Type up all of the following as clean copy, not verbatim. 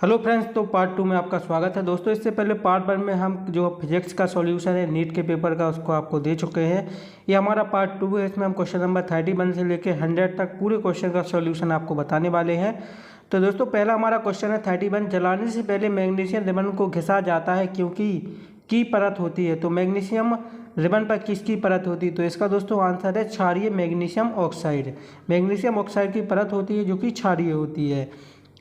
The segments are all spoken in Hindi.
हेलो फ्रेंड्स, तो पार्ट 2 में आपका स्वागत है। दोस्तों, इससे पहले पार्ट 1 में हम जो फिजिक्स का सॉल्यूशन है नीट के पेपर का, उसको आपको दे चुके हैं। ये हमारा पार्ट 2 है। इसमें हम क्वेश्चन नंबर 31 से लेकर 100 तक पूरे क्वेश्चन का सॉल्यूशन आपको बताने वाले हैं। तो दोस्तों, पहला हमारा क्वेश्चन है 31। जलाने से पहले मैग्नीशियम रिबन को घिसा जाता है क्योंकि की परत होती है। तो मैग्नीशियम रिबन पर किसकी परत होती है? तो इसका दोस्तों आंसर है क्षारीय मैग्नीशियम ऑक्साइड। मैग्नीशियम ऑक्साइड की परत होती है जो कि क्षारीय होती है।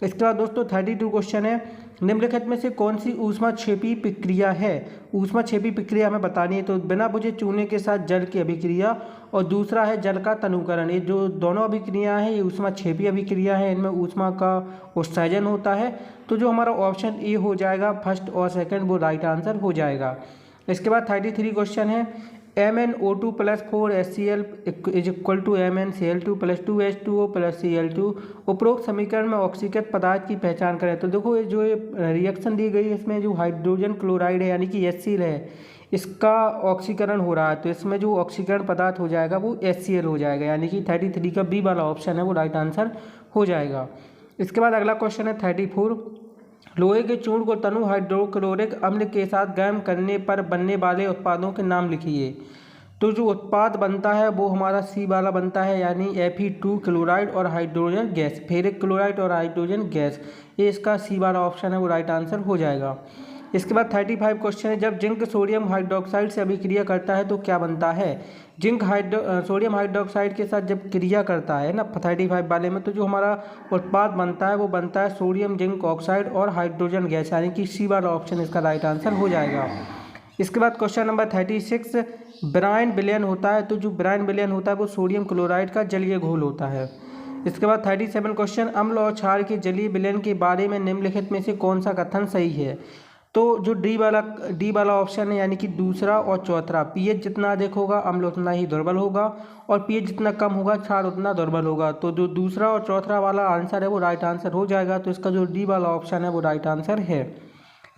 इसके बाद दोस्तों 32 क्वेश्चन है। निम्नलिखित में से कौन सी ऊष्माक्षेपी प्रक्रिया है? ऊष्माक्षेपी प्रक्रिया हमें बतानी है। तो बिना बुझे चूने के साथ जल की अभिक्रिया, और दूसरा है जल का तनुकरण। ये जो दोनों अभिक्रिया हैं ये ऊष्माक्षेपी अभिक्रिया है। इनमें ऊष्मा का उत्सर्जन होता है। तो जो हमारा ऑप्शन ए हो जाएगा, फर्स्ट और सेकंड, वो राइट आंसर हो जाएगा। इसके बाद 33 क्वेश्चन है। MnO2 + 4HCl = MnCl2 + 2H2O + Cl2। उपरोक्त समीकरण में ऑक्सीकृत पदार्थ की पहचान करें। तो देखो, ये जो रिएक्शन दी गई है, इसमें जो हाइड्रोजन क्लोराइड है यानी कि HCl है, इसका ऑक्सीकरण हो रहा है। तो इसमें जो ऑक्सीकरण पदार्थ हो जाएगा वो HCl हो जाएगा, यानी कि 33 का बी वाला ऑप्शन है वो राइट आंसर हो जाएगा। इसके बाद अगला क्वेश्चन है 34। लोहे के चूर्ण को तनु हाइड्रोक्लोरिक अम्ल के साथ गर्म करने पर बनने वाले उत्पादों के नाम लिखिए। तो जो उत्पाद बनता है वो हमारा सी वाला बनता है, यानी Fe2 क्लोराइड और हाइड्रोजन गैस, फेरिक क्लोराइड और हाइड्रोजन गैस। ये इसका सी वाला ऑप्शन है वो राइट आंसर हो जाएगा। इसके बाद 35 क्वेश्चन है। जब जिंक सोडियम हाइड्रोक्साइड से अभिक्रिया करता है तो क्या बनता है? जिंक सोडियम हाइड्रोक्साइड के साथ जब क्रिया करता है ना 35 वाले में, तो जो हमारा उत्पाद बनता है वो बनता है सोडियम जिंक ऑक्साइड और हाइड्रोजन गैस, यानी कि सी वाला ऑप्शन इसका राइट आंसर हो जाएगा। इसके बाद क्वेश्चन नंबर 36। ब्रायन विलयन होता है। तो जो ब्रायन विलयन होता है वो सोडियम क्लोराइड का जलीय घोल होता है। इसके बाद 37 क्वेश्चन। अम्ल और क्षार के जलीय विलयन के बारे में निम्नलिखित में से कौन सा कथन सही है? तो जो डी वाला ऑप्शन है, यानी कि दूसरा और चौथा। पीएच जितना अधिक होगा अम्ल उतना ही दुर्बल होगा, और पीएच जितना कम होगा क्षार उतना दुर्बल होगा। तो जो दूसरा और चौथा वाला आंसर है वो राइट आंसर हो जाएगा। तो इसका जो डी वाला ऑप्शन है वो राइट आंसर है।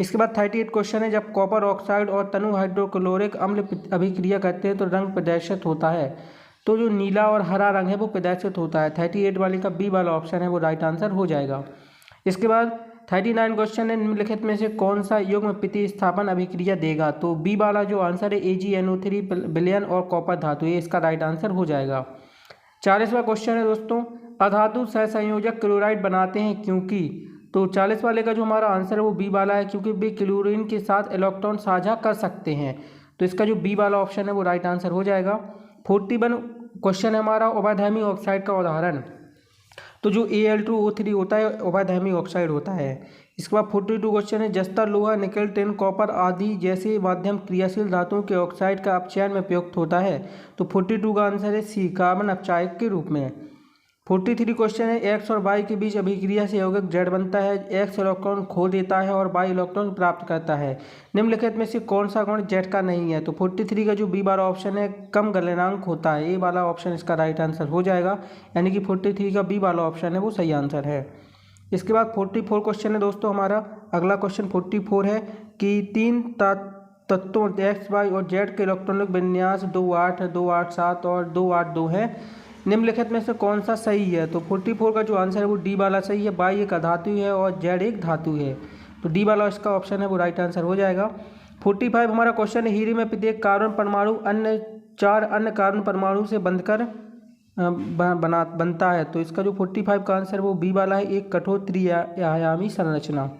इसके बाद 38 क्वेश्चन है। जब कॉपर ऑक्साइड और तनु हाइड्रोक्लोरिक अम्ल अभिक्रिया करते हैं तो रंग प्रदर्शित होता है। तो जो नीला और हरा रंग है वो प्रदर्शित होता है। 38 वाले का बी वाला ऑप्शन है वो राइट आंसर हो जाएगा। इसके बाद 39 क्वेश्चन है। निम्नलिखित में से कौन सा युग्म प्रतिस्थापन अभिक्रिया देगा? तो बी वाला जो आंसर है AgNO3 विलयन और कॉपर धातु, ये इसका राइट आंसर हो जाएगा। 40वां क्वेश्चन है दोस्तों। अधातु सहसंयोजक क्लोराइड बनाते हैं क्योंकि? तो 40 वाले का जो हमारा आंसर है वो बी वाला है, क्योंकि वे क्लोरीन के साथ इलेक्ट्रॉन साझा कर सकते हैं। तो इसका जो बी वाला ऑप्शन है वो राइट आंसर हो जाएगा। 41 क्वेश्चन है हमारा। उभयधर्मी ऑक्साइड का उदाहरण। तो जो Al2O3 होता है उभयधर्मी ऑक्साइड होता है। इसके बाद 42 क्वेश्चन है। जस्ता लोहा, निकल, टिन, कॉपर आदि जैसे माध्यम क्रियाशील धातुओं के ऑक्साइड का अपचयन में प्रयुक्त होता है। तो 42 का आंसर है सी, कार्बन अपचायक के रूप में। 43 क्वेश्चन है। एक्स और वाई के बीच अभिक्रिया से यौगिक जेड बनता है। एक्स इलेक्ट्रॉन खो देता है और वाई इलेक्ट्रॉन प्राप्त करता है। निम्नलिखित में से कौन सा गुण जेड का नहीं है? तो 43 का जो बी वाला ऑप्शन है कम गलनांक होता है, ये वाला ऑप्शन इसका राइट आंसर हो जाएगा, यानी कि 43 का बी वाला ऑप्शन है वो सही आंसर है। इसके बाद 44 क्वेश्चन है दोस्तों हमारा। अगला क्वेश्चन 44 है कि तीन तत्वों एक्स, वाई और जेड के इलेक्ट्रॉनिक विन्यास 2, 8, 2, 8, 7 और 2, 8, 2 है। निम्नलिखित में से कौन सा सही है? तो 44 का जो आंसर है वो डी वाला सही है। वाई एक अधातु है और जेड एक धातु है। तो डी वाला इसका ऑप्शन है वो राइट आंसर हो जाएगा। 45 हमारा क्वेश्चन है। हीरे में प्रत्येक कार्बन परमाणु अन्य 4 अन्य कार्बन परमाणु से बंधकर बनता है। तो इसका जो 45 का आंसर है वो बी वाला है, एक कठोर त्रिआयामी संरचना।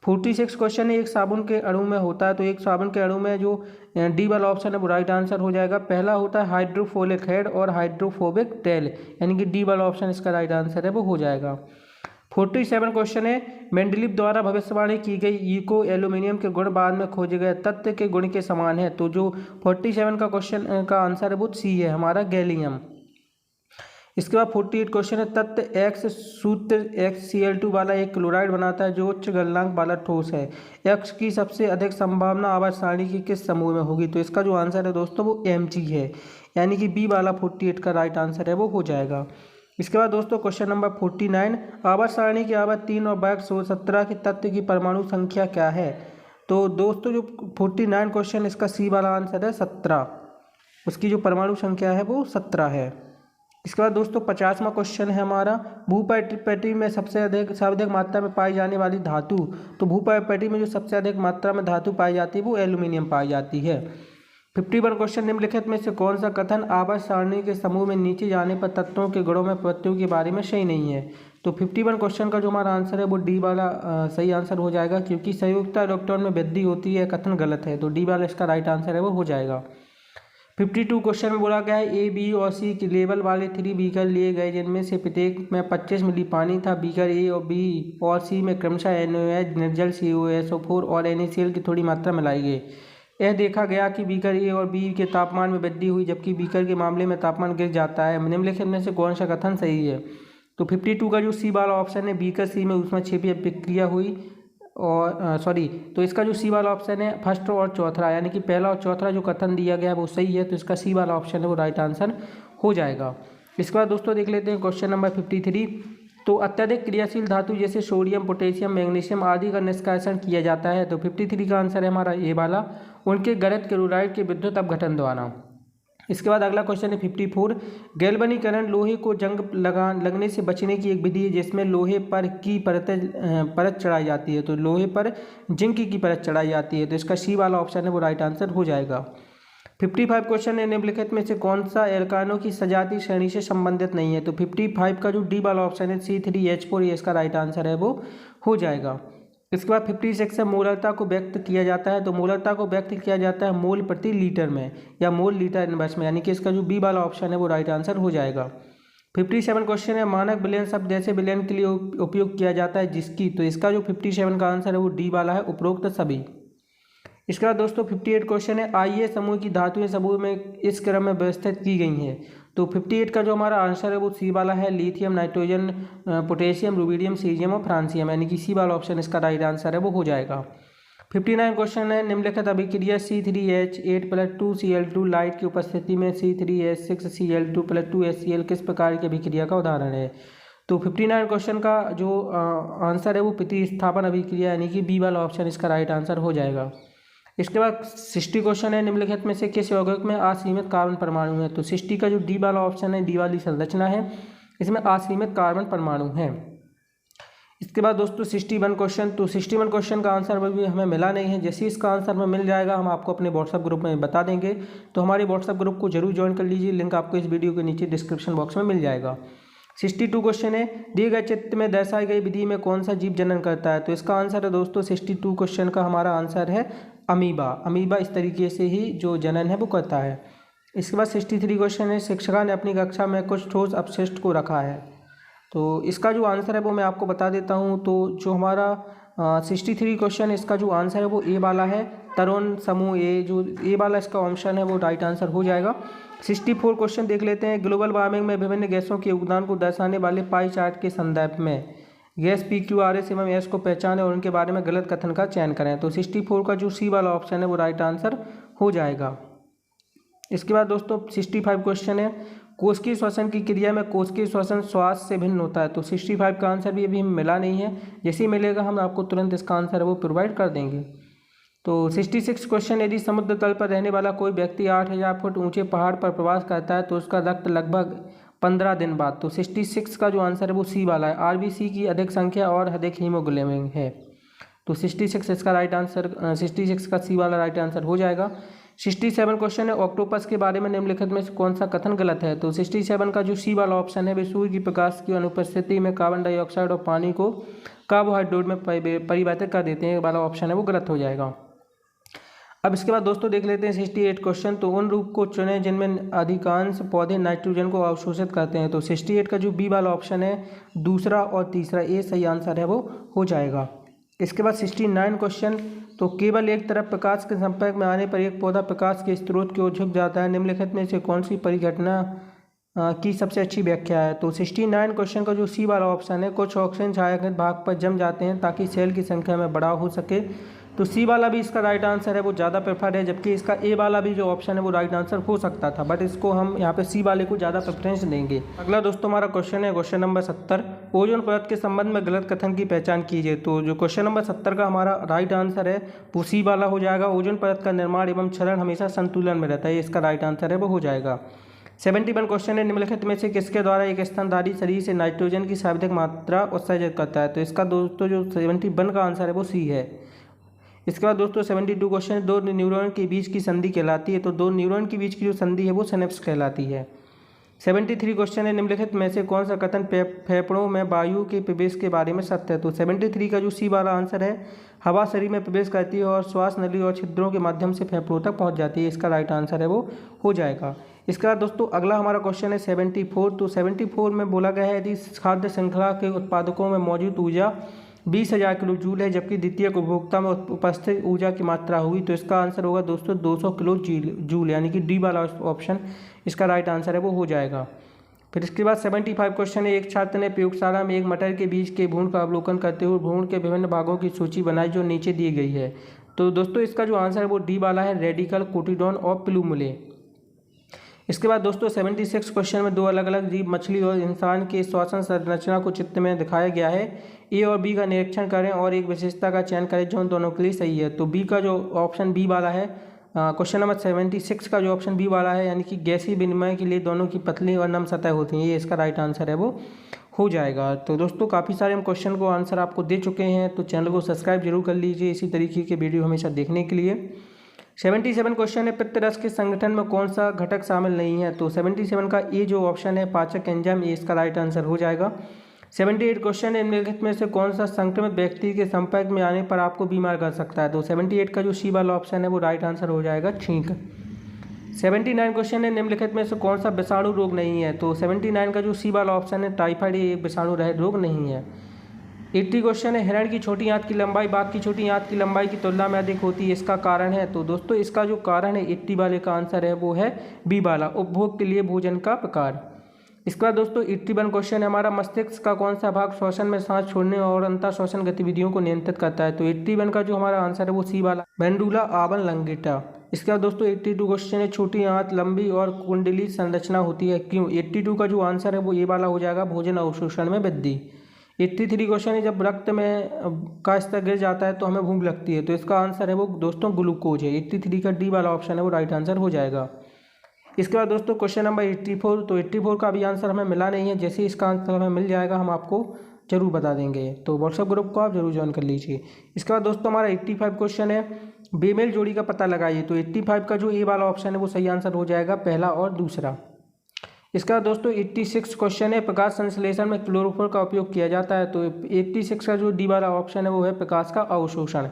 46 क्वेश्चन है। एक साबुन के अणु में होता है। तो एक साबुन के अणु में जो डी वाला ऑप्शन है वो राइट आंसर हो जाएगा। पहला होता है हाइड्रोफोलिक हेड और हाइड्रोफोबिक टेल, यानी कि डी वाला ऑप्शन इसका राइट आंसर है वो हो जाएगा। 47 क्वेश्चन है। मेंडलीव द्वारा भविष्यवाणी की गई इको एल्यूमिनियम के गुण बाद में खोजे गए तत्व के गुण के समान है। तो जो 47 का क्वेश्चन का आंसर है वो सी है हमारा, गैलियम। इसके बाद 48 क्वेश्चन है। तत्व एक्स सूत्र XCl2 वाला एक क्लोराइड बनाता है जो उच्च गलनांक वाला ठोस है। एक्स की सबसे अधिक संभावना आवर्त सारणी की किस समूह में होगी? तो इसका जो आंसर है दोस्तों वो Mg है, यानी कि बी वाला 48 का राइट आंसर है वो हो जाएगा। इसके बाद दोस्तों क्वेश्चन नंबर 49। आवर्त सारणी की आवर्त 3 और वर्ग 17 के तत्व की परमाणु संख्या क्या है? तो दोस्तों जो 49 क्वेश्चन इसका सी वाला आंसर है 17, उसकी जो परमाणु संख्या है वो 17 है। इसके बाद दोस्तों 50वां क्वेश्चन है हमारा, भूपैटी में सबसे अधिक मात्रा में पाई जाने वाली धातु। तो भूपैटी में जो सबसे अधिक मात्रा में धातु पाई जाती है वो एल्यूमिनियम पाई जाती है। 51 क्वेश्चन, निम्नलिखित में से कौन सा कथन आवर्त सारणी के समूह में नीचे जाने पर तत्वों के गुणों में प्रत्ययों के बारे में सही नहीं है। तो 51 क्वेश्चन का जो हमारा आंसर है वो डी वाला सही आंसर हो जाएगा, क्योंकि संयुक्ता इलेक्ट्रॉन में वृद्धि होती है, कथन गलत है, तो डी वाला इसका राइट आंसर है वो हो जाएगा। 52 क्वेश्चन में बोला गया है ए, बी और सी के लेवल वाले 3 बीकर लिए गए, जिनमें से प्रत्येक में 25 मिली पानी था। बीकर ए और बी और सी में क्रमशः NaOH, निर्जल CuSO4 और NaCl की थोड़ी मात्रा मिलाई गई। यह देखा गया कि बीकर ए और बी के तापमान में वृद्धि हुई, जबकि बीकर के मामले में तापमान गिर जाता है। निम्नलिखित में से कौन सा कथन सही है? तो 52 का जो सी वाला ऑप्शन है, बीकर सी में ऊष्माक्षेपीय प्रतिक्रिया हुई, और तो इसका जो सी वाला ऑप्शन है फर्स्ट और चौथा, यानी कि पहला और चौथा जो कथन दिया गया है वो सही है, तो इसका सी वाला ऑप्शन है वो राइट आंसर हो जाएगा। इसके बाद दोस्तों देख लेते हैं क्वेश्चन नंबर 53। तो अत्यधिक क्रियाशील धातु जैसे सोडियम, पोटेशियम, मैग्नीशियम आदि का निष्कासन किया जाता है। तो 53 का आंसर है हमारा ए वाला, उनके गलत क्लोराइड के विद्युत अपघटन द्वारा। इसके बाद अगला क्वेश्चन है 54, गैल्वनीकरण लोहे को जंग लगने से बचने की एक विधि है, जिसमें लोहे पर की परत चढ़ाई जाती है। तो लोहे पर जिंक की परत चढ़ाई जाती है, तो इसका सी वाला ऑप्शन है वो राइट आंसर हो जाएगा। 55 क्वेश्चन है, निम्नलिखित में से कौन सा एल्कानों की सजातीय श्रेणी से संबंधित नहीं है? तो 55 का जो डी वाला ऑप्शन है C3H4, ये इसका राइट आंसर है वो हो जाएगा। इसके बाद 56 है, मोलरता को व्यक्त किया जाता है। तो मोलरता को व्यक्त किया जाता है मोल प्रति लीटर में या मोल लीटर इनवर्स में, यानी कि इसका जो बी वाला ऑप्शन है वो राइट आंसर हो जाएगा। 57 क्वेश्चन है, मानक विलयन शब्द ऐसे विलयन के लिए उपयोग किया जाता है जिसकी, तो इसका जो 57 का आंसर है वो डी वाला है, उपरोक्त सभी। इसके बाद दोस्तों 58 क्वेश्चन है, आइए समूह की धातुएं समूह में इस क्रम में व्यवस्थित की गई हैं। तो 58 का जो हमारा आंसर है वो सी वाला है, lithium, nitrogen, potassium, rubidium, caesium और फ्रांसियम, यानी कि सी वाला ऑप्शन इसका राइट आंसर है वो हो जाएगा। 59 क्वेश्चन है, निम्नलिखित अभिक्रिया C3H8 + 2Cl2 लाइट की उपस्थिति में C3H6Cl2 + 2HCl किस प्रकार की अभिक्रिया का उदाहरण है? तो 59 क्वेश्चन का जो आंसर है वो प्रतिस्थापन अभिक्रिया, यानी कि बी वाला ऑप्शन इसका राइट आंसर हो जाएगा। इसके बाद 60 क्वेश्चन है, निम्नलिखित में से किस यौगिक में असीमित कार्बन परमाणु है? तो 60 का जो डी वाला ऑप्शन है, डी वाली संरचना है, इसमें असीमित कार्बन परमाणु है। इसके बाद दोस्तों 61 क्वेश्चन, तो 61 क्वेश्चन का आंसर अभी हमें मिला नहीं है, जैसे इसका आंसर हमें मिल जाएगा हम आपको अपने व्हाट्सएप ग्रुप में बता देंगे, तो हमारे व्हाट्सएप ग्रुप को जरूर ज्वाइन कर लीजिए, लिंक आपको इस वीडियो के नीचे डिस्क्रिप्शन बॉक्स में मिल जाएगा। 62 क्वेश्चन है, दिए गए चित्र में दर्शाई गई विधि में कौन सा जीव जनन करता है? तो इसका आंसर है दोस्तों 62 क्वेश्चन का हमारा आंसर है अमीबा। अमीबा इस तरीके से ही जो जनन है वो करता है। इसके बाद 63 क्वेश्चन है, शिक्षिका ने अपनी कक्षा में कुछ ठोस अपशिष्ट को रखा है। तो इसका जो आंसर है वो मैं आपको बता देता हूँ। तो जो हमारा 63 क्वेश्चन इसका जो आंसर है वो ए वाला है, तरुण समूह ए, जो ए वाला इसका ऑप्शन है वो राइट आंसर हो जाएगा। 64 क्वेश्चन देख लेते हैं, ग्लोबल वार्मिंग में विभिन्न गैसों के योगदान को दर्शाने वाले पाई चार्ट के संदर्भ में गैस PQ, RS एवं S को पहचानें और उनके बारे में गलत कथन का चयन करें। तो 64 का जो सी वाला ऑप्शन है वो राइट आंसर हो जाएगा। इसके बाद दोस्तों 65 क्वेश्चन है, कोशिकीय श्वसन की क्रिया में कोशिकीय श्वसन श्वास से भिन्न होता है। तो 65 का आंसर भी अभी मिला नहीं है, जैसे ही मिलेगा हम आपको तुरंत इसका आंसर है वो प्रोवाइड कर देंगे। तो 66 क्वेश्चन, यदि समुद्र तल पर रहने वाला कोई व्यक्ति 8000 फुट ऊंचे पहाड़ पर प्रवास करता है तो उसका रक्त लगभग 15 दिन बाद। तो 66 का जो आंसर है वो सी वाला है, RBC की अधिक संख्या और अधिक हीमोग्लोबिन है। तो 66 इसका राइट आंसर, 66 का सी वाला राइट आंसर हो जाएगा। 67 क्वेश्चन है, ऑक्टोपस के बारे में निम्नलिखित में से कौन सा कथन गलत है? तो 67 का जो सी वाला ऑप्शन है, वे सूर्य की प्रकाश की अनुपस्थिति में कार्बन डाइऑक्साइड और पानी को कार्बोहाइड्रेट में परिवर्तित कर देते हैं, वाला ऑप्शन है वो गलत हो जाएगा। अब इसके बाद दोस्तों देख लेते हैं 68 क्वेश्चन, तो उन रूप को चुनें जिनमें अधिकांश पौधे नाइट्रोजन को अवशोषित करते हैं। तो 68 का जो बी वाला ऑप्शन है, दूसरा और तीसरा, ये सही आंसर है वो हो जाएगा। इसके बाद 69 क्वेश्चन, तो केवल एक तरफ प्रकाश के संपर्क में आने पर एक पौधा प्रकाश के स्रोत की ओर झुक जाता है, निम्नलिखित में से कौन सी परिघटना की सबसे अच्छी व्याख्या है? तो 69 क्वेश्चन का जो सी वाला ऑप्शन है, कुछ ऑक्सीजन छायांकित भाग पर जम जाते हैं ताकि सेल की संख्या में बढ़ाव हो सके। तो सी वाला भी इसका राइट आंसर है वो ज़्यादा प्रेफर्ड है, जबकि इसका ए वाला भी जो ऑप्शन है वो राइट आंसर हो सकता था, बट इसको हम यहाँ पे सी वाले को ज़्यादा प्रेफरेंस देंगे। अगला दोस्तों हमारा क्वेश्चन है क्वेश्चन नंबर 70, ओजोन परत के संबंध में गलत कथन की पहचान कीजिए। तो जो क्वेश्चन नंबर 70 का हमारा राइट आंसर है वो सी वाला हो जाएगा, ओजोन परत का निर्माण एवं क्षरण हमेशा संतुलन में रहता है, इसका राइट आंसर है वो हो जाएगा। 71 क्वेश्चन है, निम्नलिखित में से किसके द्वारा एक स्तनधारी शरीर से नाइट्रोजन की शाब्दिक मात्रा उत्सर्जित करता है? तो इसका दोस्तों जो 71 का आंसर है वो सी है। इसके बाद दोस्तों 72 क्वेश्चन, दो न्यूरॉन के बीच की संधि कहलाती है? तो दो न्यूरॉन के बीच की जो संधि है वो सिनेप्स कहलाती है। 73 क्वेश्चन है, निम्नलिखित में से कौन सा कथन फेफड़ों में वायु के प्रवेश के बारे में सत्य है? तो 73 का जो सी वाला आंसर है, हवा शरीर में प्रवेश करती है और श्वास नली और छिद्रों के माध्यम से फेफड़ों तक पहुंच जाती है। इसका राइट आंसर है वो हो जाएगा। इसके बाद दोस्तों अगला हमारा क्वेश्चन है 74। तो 74 में बोला गया है यदि खाद्य श्रृंखला के उत्पादकों में मौजूद ऊर्जा 20,000 किलो जूल है जबकि द्वितीय उपभोक्ता में उपस्थित ऊर्जा की मात्रा होगी, तो इसका आंसर होगा दोस्तों 200 किलो जूल, यानी कि डी वाला ऑप्शन इसका राइट आंसर है वो हो जाएगा। फिर इसके बाद 75 क्वेश्चन है, एक छात्र ने प्रयोगशाला में एक मटर के बीज के भ्रूण का अवलोकन करते हुए भ्रूण के विभिन्न भागों की सूची बनाई जो नीचे दी गई है। तो दोस्तों इसका जो आंसर है वो डी वाला है, रेडिकल, कोटिडॉन और प्लूमुले। इसके बाद दोस्तों 76 क्वेश्चन में दो अलग अलग जीव, मछली और इंसान के श्वसन संरचना को चित्र में दिखाया गया है। ए और बी का निरीक्षण करें और एक विशेषता का चयन करें जो उन दोनों के लिए सही है। तो बी का जो ऑप्शन बी वाला है, क्वेश्चन नंबर 76 का जो ऑप्शन बी वाला है, यानी कि गैसीय विनिमय के लिए दोनों की पतली और नम सतह होती हैं, ये इसका राइट आंसर है वो हो जाएगा। तो दोस्तों काफ़ी सारे हम क्वेश्चन को आंसर आपको दे चुके हैं, तो चैनल को सब्सक्राइब जरूर कर लीजिए इसी तरीके के वीडियो हमेशा देखने के लिए। 77 क्वेश्चन है, पित्तरस के संगठन में कौन सा घटक शामिल नहीं है? तो 77 का ए जो ऑप्शन है, पाचक एंजाइम, ये इसका राइट आंसर हो जाएगा। 78 क्वेश्चन है, निम्नलिखित में से कौन सा संक्रमित व्यक्ति के संपर्क में आने पर आपको बीमार कर सकता है? तो 78 का जो सी वाला ऑप्शन है वो राइट आंसर हो जाएगा, छींक। 79 क्वेश्चन है, निम्नलिखित में से कौन सा विषाणु रोग नहीं है? तो 79 का जो सी वाला ऑप्शन है, टाइफाइड, ये विषाणु रहित रोग नहीं है। 80 क्वेश्चन है, हिरण की छोटी आंत की लंबाई बाघ की छोटी आंत की लंबाई की तुलना में अधिक होती है, इसका कारण है? तो दोस्तों इसका जो कारण है 80 वाले का आंसर है वो है बी वाला, उपभोग के लिए भोजन का प्रकार। इसके बाद दोस्तों 81 क्वेश्चन है हमारा, मस्तिष्क का कौन सा भाग श्वसन में सांस छोड़ने और अंतः श्वसन गतिविधियों को नियंत्रित करता है? तो 81 का जो हमारा आंसर है वो सी वाला, मेडुला ऑबलंगेटा। इसके बाद दोस्तों 82 क्वेश्चन है, छोटी आंत लंबी और कुंडली संरचना होती है क्यों? 82 का जो आंसर है वो ये वाला हो जाएगा, भोजन अवशोषण में वृद्धि। 83 क्वेश्चन है, जब रक्त में का स्तर गिर जाता है तो हमें भूख लगती है, तो इसका आंसर है वो दोस्तों ग्लूकोज है। 83 का डी वाला ऑप्शन है वो राइट आंसर हो जाएगा। इसके बाद दोस्तों क्वेश्चन नंबर 84, तो 84 का भी आंसर हमें मिला नहीं है, जैसे इसका आंसर हमें मिल जाएगा हम आपको जरूर बता देंगे, तो व्हाट्सएप ग्रुप को आप जरूर ज्वाइन कर लीजिए। इसके बाद दोस्तों हमारा 85 क्वेश्चन है, बेमेल जोड़ी का पता लगाइए। तो 85 का जो ए वाला ऑप्शन है वो सही आंसर हो जाएगा, पहला और दूसरा। इसका दोस्तों 86 क्वेश्चन है, प्रकाश संश्लेषण में क्लोरोफिल का उपयोग किया जाता है। तो 86 का जो डी वाला ऑप्शन है वो है प्रकाश का अवशोषण।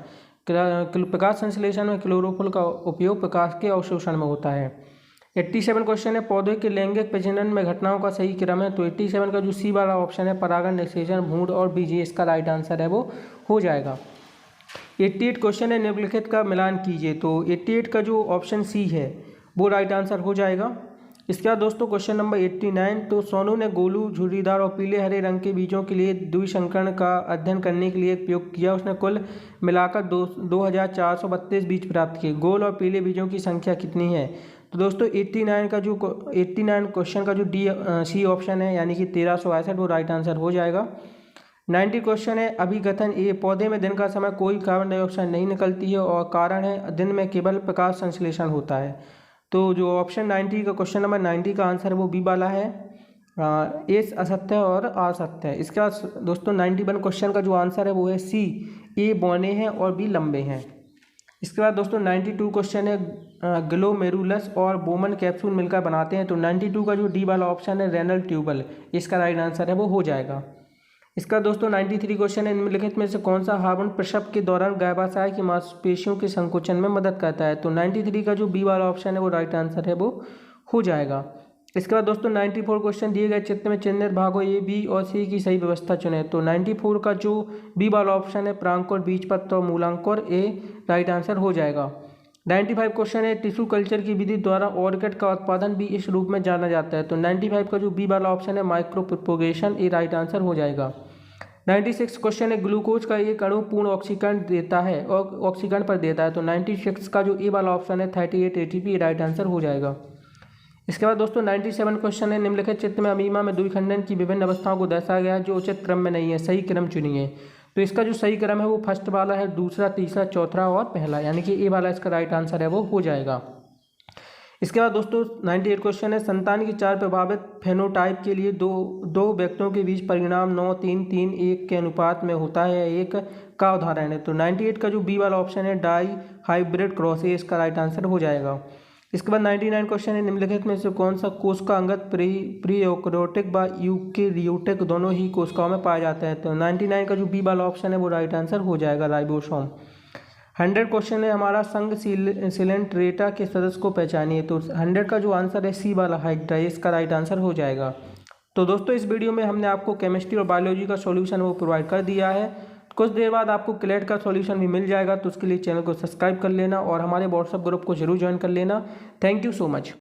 प्रकाश संश्लेषण में क्लोरोफिल का उपयोग प्रकाश के अवशोषण में होता है। 87 क्वेश्चन है, पौधे के लैंगिक प्रजनन में घटनाओं का सही क्रम है। तो 87 का जो सी वाला ऑप्शन है, परागण, निषेचन, भ्रूण और बीज, इसका राइट आंसर है वो हो जाएगा। 88 क्वेश्चन है, निम्नलिखित का मिलान कीजिए। तो 88 का जो ऑप्शन सी है वो राइट आंसर हो जाएगा। इसके बाद दोस्तों क्वेश्चन नंबर 89, तो सोनू ने गोलू, झुर्रीदार और पीले हरे रंग के बीजों के लिए द्विसंकरण का अध्ययन करने के लिए प्रयोग किया। उसने कुल मिलाकर 2432 बीज प्राप्त किए। गोल और पीले बीजों की संख्या कितनी है? तो दोस्तों 89 क्वेश्चन का जो डी सी ऑप्शन है, यानी कि 1362, वो राइट आंसर हो जाएगा। 90 क्वेश्चन है, अभिगथन ए, पौधे में दिन का समय कोई कार्बन डाइऑक्साइड नहीं निकलती है और कारण है दिन में केवल प्रकाश संश्लेषण होता है। तो जो ऑप्शन 90 का क्वेश्चन नंबर 90 का आंसर है वो बी वाला है, ए असत्य और आ सत्य है। इसके बाद दोस्तों 91 क्वेश्चन का जो आंसर है वो है सी, ए बौने हैं और बी लंबे हैं। इसके बाद दोस्तों 92 क्वेश्चन है, ग्लोमेरुलस और बोमन कैप्सूल मिलकर बनाते हैं। तो 92 का जो डी वाला ऑप्शन है, रेनल ट्यूबल, इसका राइट आंसर है वो हो जाएगा। इसका दोस्तों 93 क्वेश्चन है, निम्नलिखित में से कौन सा हार्मोन प्रसव के दौरान गर्भाशय की मांसपेशियों के संकोचन में मदद करता है? तो 93 का जो बी वाला ऑप्शन है वो राइट आंसर है वो हो जाएगा। इसके बाद दोस्तों 94 क्वेश्चन, दिए गए चित्र में चिन्हित भागों ए, बी और सी की सही व्यवस्था चुनें। तो 94 का जो बी वाला ऑप्शन है, प्रांकुर, बीजपत्र और मूलांकुर, ए राइट आंसर हो जाएगा। 95 क्वेश्चन है, टिश्यू कल्चर की विधि द्वारा ऑर्किड का उत्पादन भी इस रूप में जाना जाता है। तो 95 का जो बी वाला ऑप्शन है, माइक्रो प्रोपोगेशन, ए राइट आंसर हो जाएगा। 96 क्वेश्चन है, ग्लूकोज का एक अणु पूर्ण ऑक्सीकरण देता है और ऑक्सीकरण पर देता है। तो 96 का जो ए वाला ऑप्शन है, 38 ATP, राइट आंसर हो जाएगा। इसके बाद दोस्तों 97 क्वेश्चन है, निम्नलिखित चित्र में अमीमा में द्विखंडन की विभिन्न अवस्थाओं को दर्शाया गया है जो उचित क्रम में नहीं है, सही क्रम चुनिए। तो इसका जो सही क्रम है वो फर्स्ट वाला है, दूसरा, तीसरा, चौथा और पहला, यानी कि ए वाला इसका राइट आंसर है वो हो जाएगा। इसके बाद दोस्तों 98 क्वेश्चन है, संतान की 4 प्रभावित फेनोटाइप के लिए दो व्यक्तियों के बीच परिणाम 9:3:3:1 के अनुपात में होता है, एक का उदाहरण है। तो 98 का जो बी वाला ऑप्शन है डाई हाइब्रिड क्रॉस, ये इसका राइट आंसर हो जाएगा। इसके बाद 99 क्वेश्चन है, निम्नलिखित में से कौन सा कोशिका अंगत प्रीयूकेरियोटिक व यूकेरियोटिक दोनों ही कोशिकाओं में पाया जाता है। तो 99 का जो बी वाला ऑप्शन है वो राइट आंसर हो जाएगा, राइबोसोम। 100 क्वेश्चन है हमारा, संघ सिलेंट्रेटा के सदस्य को पहचानिए। तो 100 का जो आंसर है सी वाला हाइड्रा, इसका राइट आंसर हो जाएगा। तो दोस्तों इस वीडियो में हमने आपको केमिस्ट्री और बायोलॉजी का सॉल्यूशन वो प्रोवाइड कर दिया है। कुछ देर बाद आपको क्लेट का सॉल्यूशन भी मिल जाएगा, तो उसके लिए चैनल को सब्सक्राइब कर लेना और हमारे व्हाट्सएप ग्रुप को जरूर ज्वाइन कर लेना। Thank you so much.